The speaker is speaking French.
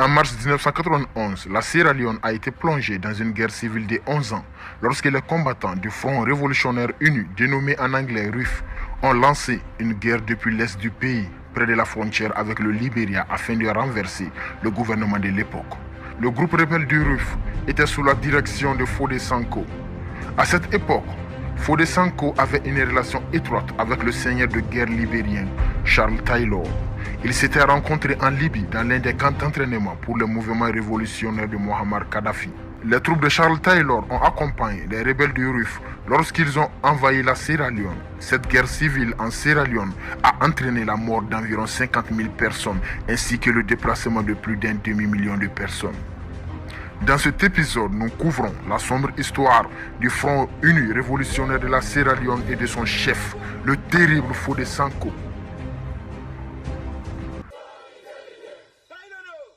En mars 1991, la Sierra Leone a été plongée dans une guerre civile de 11 ans lorsque les combattants du Front révolutionnaire uni, dénommé en anglais RUF, ont lancé une guerre depuis l'est du pays, près de la frontière avec le Libéria, afin de renverser le gouvernement de l'époque. Le groupe rebelle du RUF était sous la direction de Fodé Sanko. À cette époque, Fodé Sanko avait une relation étroite avec le seigneur de guerre libérien Charles Taylor. Ils s'étaient rencontrés en Libye dans l'un des camps d'entraînement pour le mouvement révolutionnaire de Muammar Kadhafi. Les troupes de Charles Taylor ont accompagné les rebelles du RUF lorsqu'ils ont envahi la Sierra Leone. Cette guerre civile en Sierra Leone a entraîné la mort d'environ 50 000 personnes ainsi que le déplacement de plus d'un demi-million de personnes. Dans cet épisode, nous couvrons la sombre histoire du Front uni révolutionnaire de la Sierra Leone et de son chef, le terrible Fodé Sanko.